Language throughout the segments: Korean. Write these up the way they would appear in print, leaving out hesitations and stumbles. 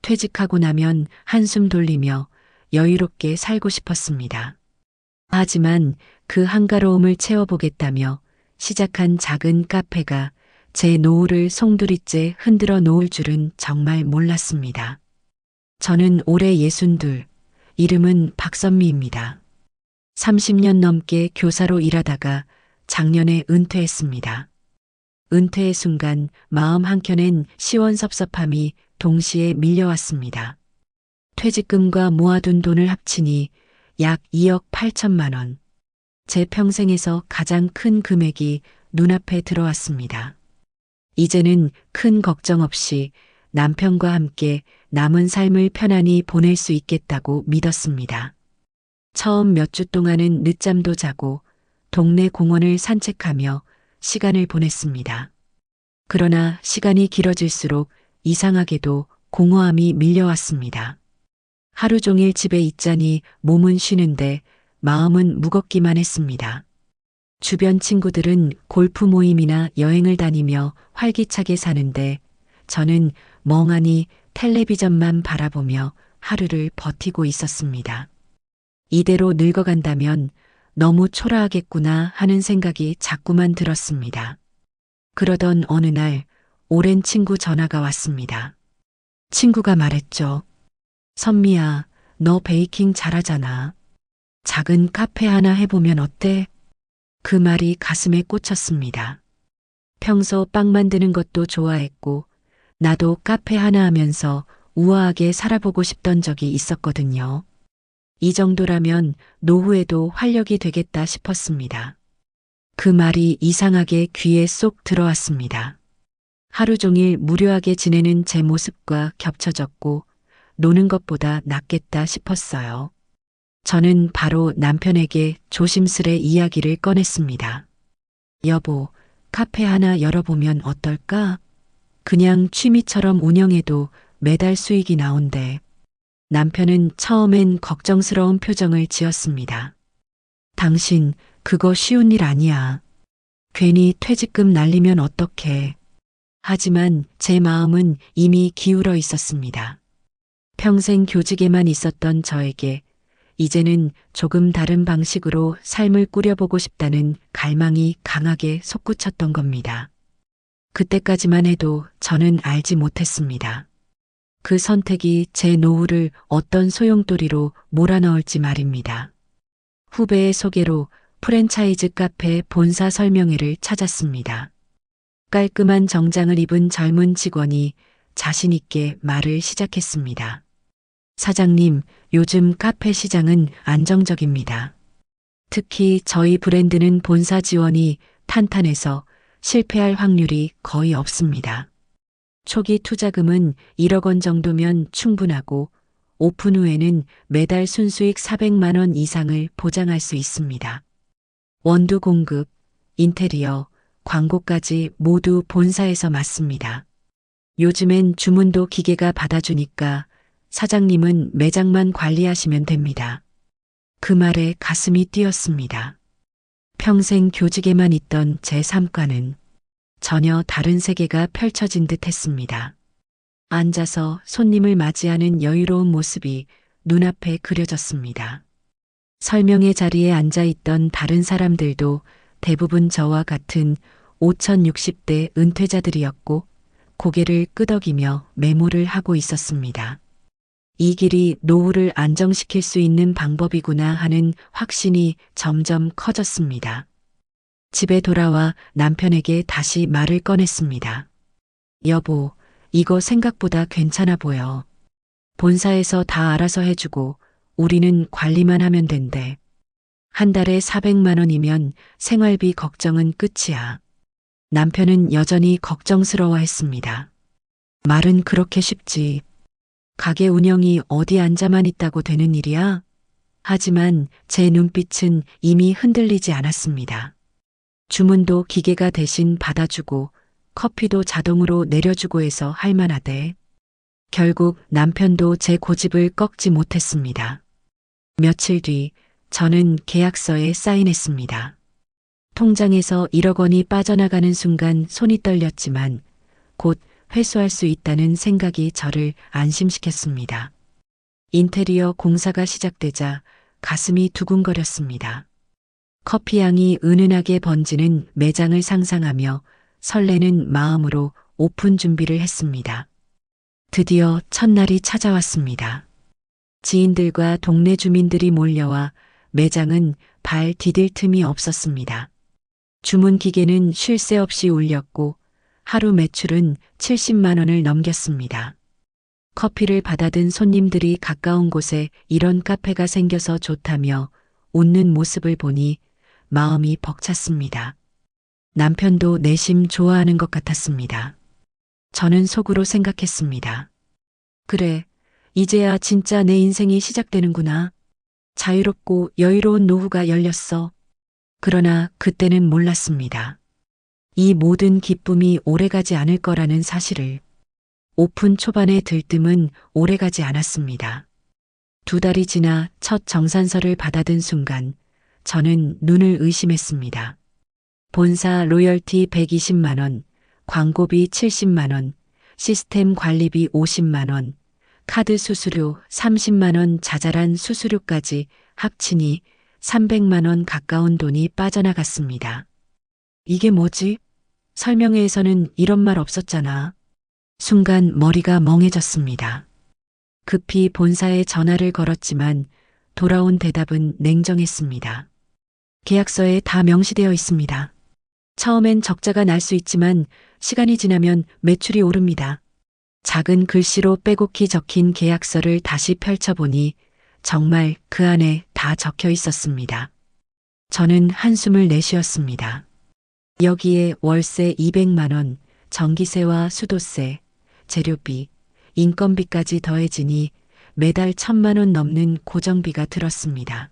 퇴직하고 나면 한숨 돌리며 여유롭게 살고 싶었습니다. 하지만 그 한가로움을 채워보겠다며 시작한 작은 카페가 제 노후를 송두리째 흔들어 놓을 줄은 정말 몰랐습니다. 저는 올해 62, 이름은 박선미입니다. 30년 넘게 교사로 일하다가 작년에 은퇴했습니다. 은퇴의 순간 마음 한켠엔 시원섭섭함이 동시에 밀려왔습니다. 퇴직금과 모아둔 돈을 합치니 약 2억 8천만 원. 제 평생에서 가장 큰 금액이 눈앞에 들어왔습니다. 이제는 큰 걱정 없이 남편과 함께 남은 삶을 편안히 보낼 수 있겠다고 믿었습니다. 처음 몇 주 동안은 늦잠도 자고 동네 공원을 산책하며 시간을 보냈습니다. 그러나 시간이 길어질수록 이상하게도 공허함이 밀려왔습니다. 하루 종일 집에 있자니 몸은 쉬는데 마음은 무겁기만 했습니다. 주변 친구들은 골프 모임이나 여행을 다니며 활기차게 사는데 저는 멍하니 텔레비전만 바라보며 하루를 버티고 있었습니다. 이대로 늙어간다면 너무 초라하겠구나 하는 생각이 자꾸만 들었습니다. 그러던 어느 날 오랜 친구 전화가 왔습니다. 친구가 말했죠. 선미야, 너 베이킹 잘하잖아. 작은 카페 하나 해보면 어때? 그 말이 가슴에 꽂혔습니다. 평소 빵 만드는 것도 좋아했고 나도 카페 하나 하면서 우아하게 살아보고 싶던 적이 있었거든요. 이 정도라면 노후에도 활력이 되겠다 싶었습니다. 그 말이 이상하게 귀에 쏙 들어왔습니다. 하루 종일 무료하게 지내는 제 모습과 겹쳐졌고 노는 것보다 낫겠다 싶었어요. 저는 바로 남편에게 조심스레 이야기를 꺼냈습니다. 여보, 카페 하나 열어보면 어떨까? 그냥 취미처럼 운영해도 매달 수익이 나온대. 남편은 처음엔 걱정스러운 표정을 지었습니다. 당신, 그거 쉬운 일 아니야. 괜히 퇴직금 날리면 어떡해. 하지만 제 마음은 이미 기울어 있었습니다. 평생 교직에만 있었던 저에게 이제는 조금 다른 방식으로 삶을 꾸려보고 싶다는 갈망이 강하게 솟구쳤던 겁니다. 그때까지만 해도 저는 알지 못했습니다. 그 선택이 제 노후를 어떤 소용돌이로 몰아넣을지 말입니다. 후배의 소개로 프랜차이즈 카페 본사 설명회를 찾았습니다. 깔끔한 정장을 입은 젊은 직원이 자신 있게 말을 시작했습니다. 사장님, 요즘 카페 시장은 안정적입니다. 특히 저희 브랜드는 본사 지원이 탄탄해서 실패할 확률이 거의 없습니다. 초기 투자금은 1억 원 정도면 충분하고 오픈 후에는 매달 순수익 400만 원 이상을 보장할 수 있습니다. 원두 공급, 인테리어, 광고까지 모두 본사에서 맡습니다. 요즘엔 주문도 기계가 받아주니까 사장님은 매장만 관리하시면 됩니다. 그 말에 가슴이 뛰었습니다. 평생 교직에만 있던 제 삶과는 전혀 다른 세계가 펼쳐진 듯 했습니다. 앉아서 손님을 맞이하는 여유로운 모습이 눈앞에 그려졌습니다. 설명회 자리에 앉아있던 다른 사람들도 대부분 저와 같은 5060대 은퇴자들이었고 고개를 끄덕이며 메모를 하고 있었습니다. 이 길이 노후를 안정시킬 수 있는 방법이구나 하는 확신이 점점 커졌습니다. 집에 돌아와 남편에게 다시 말을 꺼냈습니다. 여보, 이거 생각보다 괜찮아 보여. 본사에서 다 알아서 해주고 우리는 관리만 하면 된대. 한 달에 400만 원이면 생활비 걱정은 끝이야. 남편은 여전히 걱정스러워했습니다. 말은 그렇게 쉽지. 가게 운영이 어디 앉아만 있다고 되는 일이야? 하지만 제 눈빛은 이미 흔들리지 않았습니다. 주문도 기계가 대신 받아주고 커피도 자동으로 내려주고 해서 할만하대. 결국 남편도 제 고집을 꺾지 못했습니다. 며칠 뒤 저는 계약서에 사인했습니다. 통장에서 1억 원이 빠져나가는 순간 손이 떨렸지만 곧 회수할 수 있다는 생각이 저를 안심시켰습니다. 인테리어 공사가 시작되자 가슴이 두근거렸습니다. 커피향이 은은하게 번지는 매장을 상상하며 설레는 마음으로 오픈 준비를 했습니다. 드디어 첫날이 찾아왔습니다. 지인들과 동네 주민들이 몰려와 매장은 발 디딜 틈이 없었습니다. 주문 기계는 쉴 새 없이 울렸고 하루 매출은 70만 원을 넘겼습니다. 커피를 받아든 손님들이 가까운 곳에 이런 카페가 생겨서 좋다며 웃는 모습을 보니 마음이 벅찼습니다. 남편도 내심 좋아하는 것 같았습니다. 저는 속으로 생각했습니다. 그래, 이제야 진짜 내 인생이 시작되는구나. 자유롭고 여유로운 노후가 열렸어. 그러나 그때는 몰랐습니다. 이 모든 기쁨이 오래가지 않을 거라는 사실을. 오픈 초반의 들뜸은 오래가지 않았습니다. 2달이 지나 첫 정산서를 받아든 순간 저는 눈을 의심했습니다. 본사 로열티 120만 원, 광고비 70만 원, 시스템 관리비 50만 원, 카드 수수료 30만 원, 자잘한 수수료까지 합치니 300만 원 가까운 돈이 빠져나갔습니다. 이게 뭐지? 설명회에서는 이런 말 없었잖아. 순간 머리가 멍해졌습니다. 급히 본사에 전화를 걸었지만 돌아온 대답은 냉정했습니다. 계약서에 다 명시되어 있습니다. 처음엔 적자가 날 수 있지만 시간이 지나면 매출이 오릅니다. 작은 글씨로 빼곡히 적힌 계약서를 다시 펼쳐보니 정말 그 안에 다 적혀 있었습니다. 저는 한숨을 내쉬었습니다. 여기에 월세 200만 원, 전기세와 수도세, 재료비, 인건비까지 더해지니 매달 1,000만 원 넘는 고정비가 들었습니다.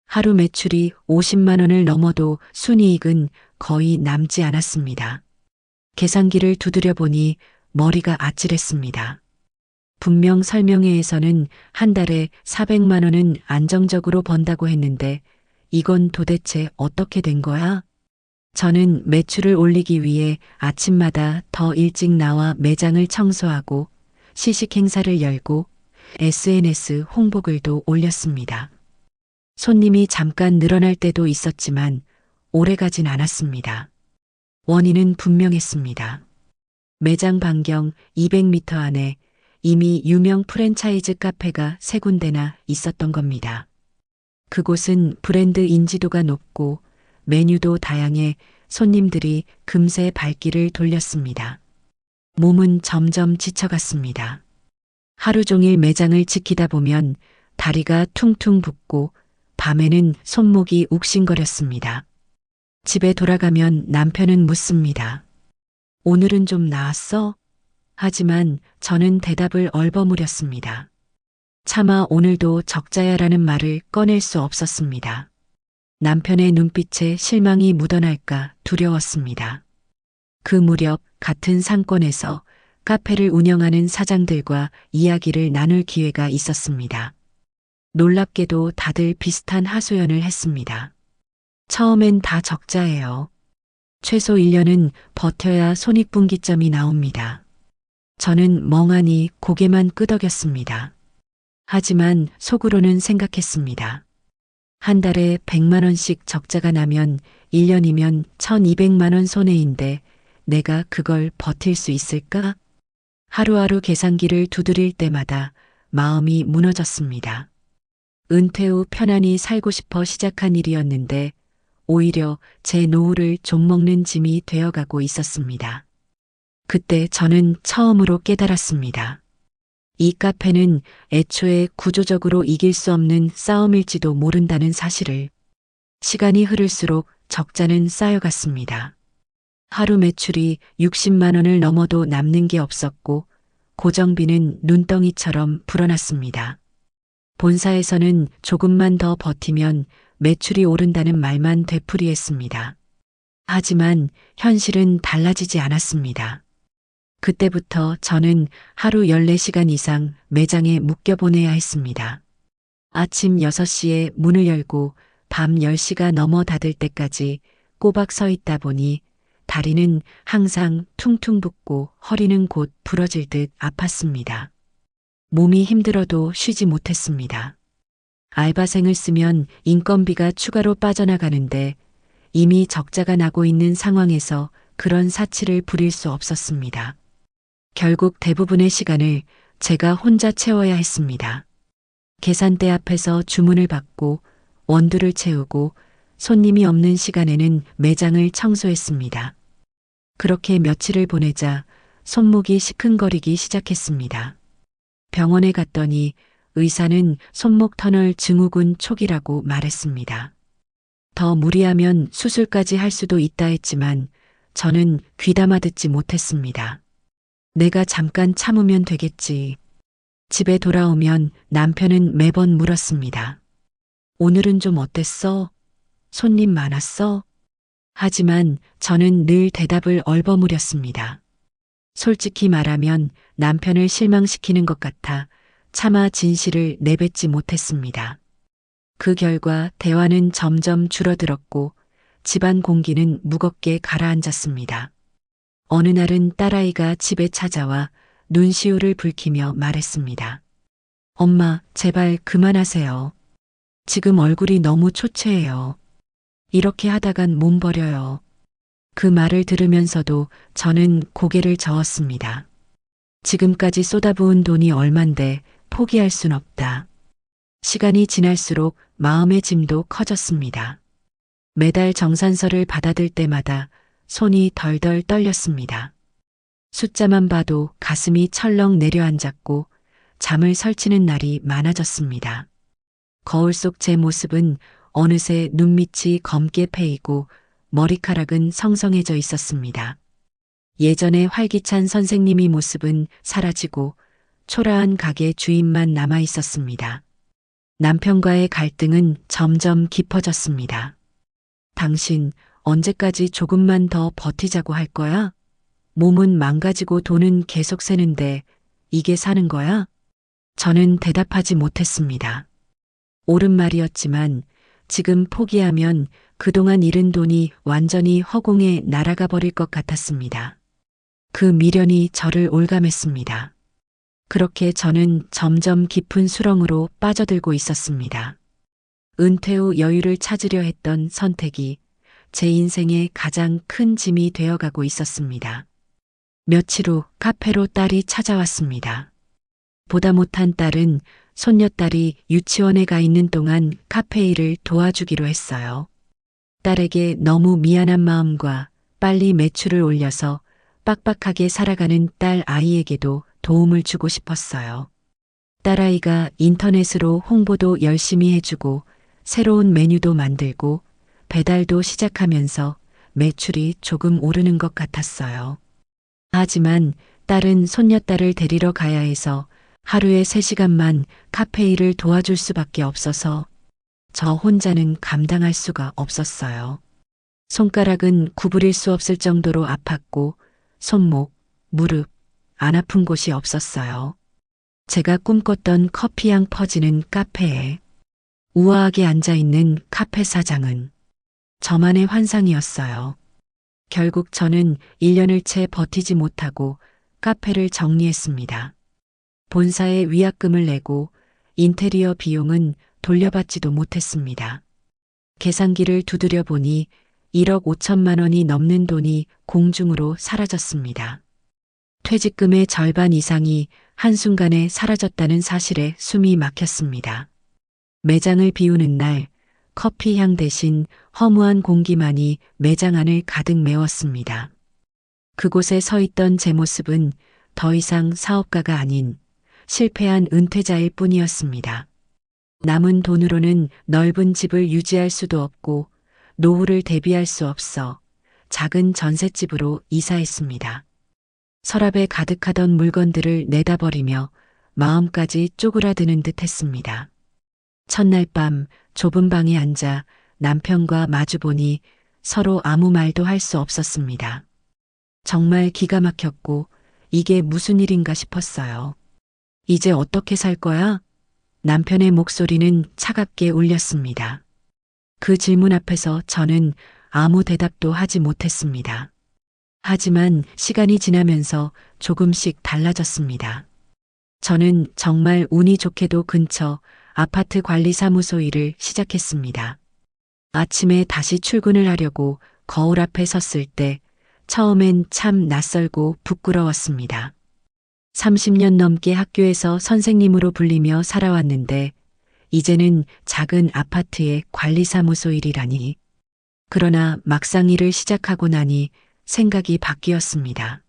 하루 매출이 50만 원을 넘어도 순이익은 거의 남지 않았습니다. 계산기를 두드려 보니 머리가 아찔했습니다. 분명 설명회에서는 한 달에 400만 원은 안정적으로 번다고 했는데 이건 도대체 어떻게 된 거야? 저는 매출을 올리기 위해 아침마다 더 일찍 나와 매장을 청소하고 시식 행사를 열고 SNS 홍보글도 올렸습니다. 손님이 잠깐 늘어날 때도 있었지만 오래가진 않았습니다. 원인은 분명했습니다. 매장 반경 200m 안에 이미 유명 프랜차이즈 카페가 3군데나 있었던 겁니다. 그곳은 브랜드 인지도가 높고 메뉴도 다양해 손님들이 금세 발길을 돌렸습니다. 몸은 점점 지쳐갔습니다. 하루 종일 매장을 지키다 보면 다리가 퉁퉁 붓고 밤에는 손목이 욱신거렸습니다. 집에 돌아가면 남편은 묻습니다. 오늘은 좀 나았어? 하지만 저는 대답을 얼버무렸습니다. 차마 오늘도 적자야라는 말을 꺼낼 수 없었습니다. 남편의 눈빛에 실망이 묻어날까 두려웠습니다. 그 무렵 같은 상권에서 카페를 운영하는 사장들과 이야기를 나눌 기회가 있었습니다. 놀랍게도 다들 비슷한 하소연을 했습니다. 처음엔 다 적자예요. 최소 1년은 버텨야 손익분기점이 나옵니다. 저는 멍하니 고개만 끄덕였습니다. 하지만 속으로는 생각했습니다. 한 달에 100만 원씩 적자가 나면 1년이면 1,200만 원 손해인데 내가 그걸 버틸 수 있을까? 하루하루 계산기를 두드릴 때마다 마음이 무너졌습니다. 은퇴 후 편안히 살고 싶어 시작한 일이었는데 오히려 제 노후를 좀먹는 짐이 되어가고 있었습니다. 그때 저는 처음으로 깨달았습니다. 이 카페는 애초에 구조적으로 이길 수 없는 싸움일지도 모른다는 사실을. 시간이 흐를수록 적자는 쌓여갔습니다. 하루 매출이 60만 원을 넘어도 남는 게 없었고 고정비는 눈덩이처럼 불어났습니다. 본사에서는 조금만 더 버티면 매출이 오른다는 말만 되풀이했습니다. 하지만 현실은 달라지지 않았습니다. 그때부터 저는 하루 14시간 이상 매장에 묵겨 보내야 했습니다. 아침 6시에 문을 열고 밤 10시가 넘어 닫을 때까지 꼬박 서 있다 보니 다리는 항상 퉁퉁 붓고 허리는 곧 부러질 듯 아팠습니다. 몸이 힘들어도 쉬지 못했습니다. 알바생을 쓰면 인건비가 추가로 빠져나가는데 이미 적자가 나고 있는 상황에서 그런 사치를 부릴 수 없었습니다. 결국 대부분의 시간을 제가 혼자 채워야 했습니다. 계산대 앞에서 주문을 받고 원두를 채우고 손님이 없는 시간에는 매장을 청소했습니다. 그렇게 며칠을 보내자 손목이 시큰거리기 시작했습니다. 병원에 갔더니 의사는 손목 터널 증후군 초기라고 말했습니다. 더 무리하면 수술까지 할 수도 있다 했지만 저는 귀담아 듣지 못했습니다. 내가 잠깐 참으면 되겠지. 집에 돌아오면 남편은 매번 물었습니다. 오늘은 좀 어땠어? 손님 많았어? 하지만 저는 늘 대답을 얼버무렸습니다. 솔직히 말하면 남편을 실망시키는 것 같아 차마 진실을 내뱉지 못했습니다. 그 결과 대화는 점점 줄어들었고 집안 공기는 무겁게 가라앉았습니다. 어느 날은 딸아이가 집에 찾아와 눈시울을 붉히며 말했습니다. 엄마, 제발 그만하세요. 지금 얼굴이 너무 초췌해요. 이렇게 하다간 몸 버려요. 그 말을 들으면서도 저는 고개를 저었습니다. 지금까지 쏟아부은 돈이 얼만데 포기할 순 없다. 시간이 지날수록 마음의 짐도 커졌습니다. 매달 정산서를 받아들 때마다 손이 덜덜 떨렸습니다. 숫자만 봐도 가슴이 철렁 내려앉았고 잠을 설치는 날이 많아졌습니다. 거울 속 제 모습은 어느새 눈밑이 검게 패이고 머리카락은 성성해져 있었습니다. 예전에 활기찬 선생님이 모습은 사라지고 초라한 가게 주인만 남아 있었습니다. 남편과의 갈등은 점점 깊어졌습니다. 당신 언제까지 조금만 더 버티자고 할 거야? 몸은 망가지고 돈은 계속 새는데 이게 사는 거야? 저는 대답하지 못했습니다. 옳은 말이었지만 지금 포기하면 그동안 잃은 돈이 완전히 허공에 날아가 버릴 것 같았습니다. 그 미련이 저를 올감했습니다. 그렇게 저는 점점 깊은 수렁으로 빠져들고 있었습니다. 은퇴 후 여유를 찾으려 했던 선택이 제 인생의 가장 큰 짐이 되어가고 있었습니다. 며칠 후 카페로 딸이 찾아왔습니다. 보다 못한 딸은 손녀딸이 유치원에 가 있는 동안 카페 일을 도와주기로 했어요. 딸에게 너무 미안한 마음과 빨리 매출을 올려서 빡빡하게 살아가는 딸 아이에게도 도움을 주고 싶었어요. 딸아이가 인터넷으로 홍보도 열심히 해주고 새로운 메뉴도 만들고 배달도 시작하면서 매출이 조금 오르는 것 같았어요. 하지만 딸은 손녀딸을 데리러 가야 해서 하루에 3시간만 카페 일을 도와줄 수밖에 없어서 저 혼자는 감당할 수가 없었어요. 손가락은 구부릴 수 없을 정도로 아팠고 손목, 무릎, 안 아픈 곳이 없었어요. 제가 꿈꿨던 커피향 퍼지는 카페에 우아하게 앉아있는 카페 사장은 저만의 환상이었어요. 결국 저는 1년을 채 버티지 못하고 카페를 정리했습니다. 본사에 위약금을 내고 인테리어 비용은 돌려받지도 못했습니다. 계산기를 두드려 보니 1억 5천만 원이 넘는 돈이 공중으로 사라졌습니다. 퇴직금의 절반 이상이 한순간에 사라졌다는 사실에 숨이 막혔습니다. 매장을 비우는 날 커피 향 대신 허무한 공기만이 매장 안을 가득 메웠습니다. 그곳에 서 있던 제 모습은 더 이상 사업가가 아닌 실패한 은퇴자일 뿐이었습니다. 남은 돈으로는 넓은 집을 유지할 수도 없고 노후를 대비할 수 없어 작은 전셋집으로 이사했습니다. 서랍에 가득하던 물건들을 내다버리며 마음까지 쪼그라드는 듯 했습니다. 첫날 밤 좁은 방에 앉아 남편과 마주보니 서로 아무 말도 할 수 없었습니다. 정말 기가 막혔고 이게 무슨 일인가 싶었어요. 이제 어떻게 살 거야? 남편의 목소리는 차갑게 울렸습니다. 그 질문 앞에서 저는 아무 대답도 하지 못했습니다. 하지만 시간이 지나면서 조금씩 달라졌습니다. 저는 정말 운이 좋게도 근처 아파트 관리사무소 일을 시작했습니다. 아침에 다시 출근을 하려고 거울 앞에 섰을 때 처음엔 참 낯설고 부끄러웠습니다. 30년 넘게 학교에서 선생님으로 불리며 살아왔는데 이제는 작은 아파트의 관리사무소 일이라니. 그러나 막상 일을 시작하고 나니 생각이 바뀌었습니다.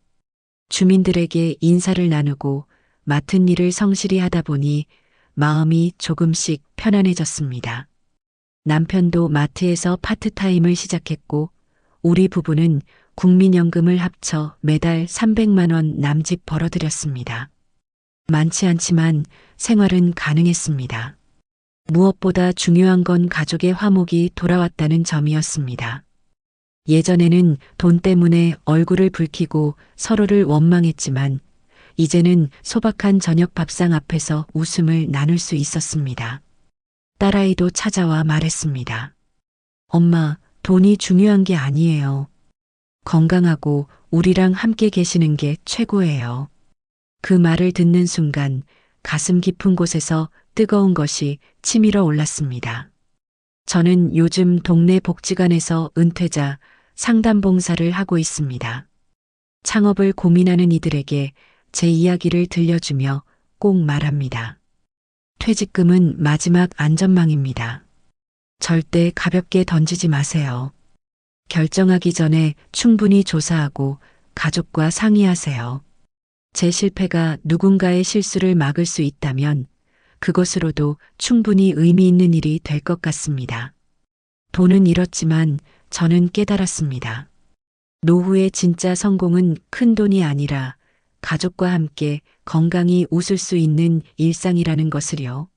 주민들에게 인사를 나누고 맡은 일을 성실히 하다 보니 마음이 조금씩 편안해졌습니다. 남편도 마트에서 파트타임을 시작했고 우리 부부는 국민연금을 합쳐 매달 300만 원 남짓 벌어들였습니다. 많지 않지만 생활은 가능했습니다. 무엇보다 중요한 건 가족의 화목이 돌아왔다는 점이었습니다. 예전에는 돈 때문에 얼굴을 붉히고 서로를 원망했지만 이제는 소박한 저녁 밥상 앞에서 웃음을 나눌 수 있었습니다. 딸아이도 찾아와 말했습니다. 엄마, 돈이 중요한 게 아니에요. 건강하고 우리랑 함께 계시는 게 최고예요. 그 말을 듣는 순간 가슴 깊은 곳에서 뜨거운 것이 치밀어 올랐습니다. 저는 요즘 동네 복지관에서 은퇴자 상담 봉사를 하고 있습니다. 창업을 고민하는 이들에게 제 이야기를 들려주며 꼭 말합니다. 퇴직금은 마지막 안전망입니다. 절대 가볍게 던지지 마세요. 결정하기 전에 충분히 조사하고 가족과 상의하세요. 제 실패가 누군가의 실수를 막을 수 있다면 그것으로도 충분히 의미 있는 일이 될 것 같습니다. 돈은 잃었지만 저는 깨달았습니다. 노후의 진짜 성공은 큰 돈이 아니라 가족과 함께 건강히 웃을 수 있는 일상이라는 것을요.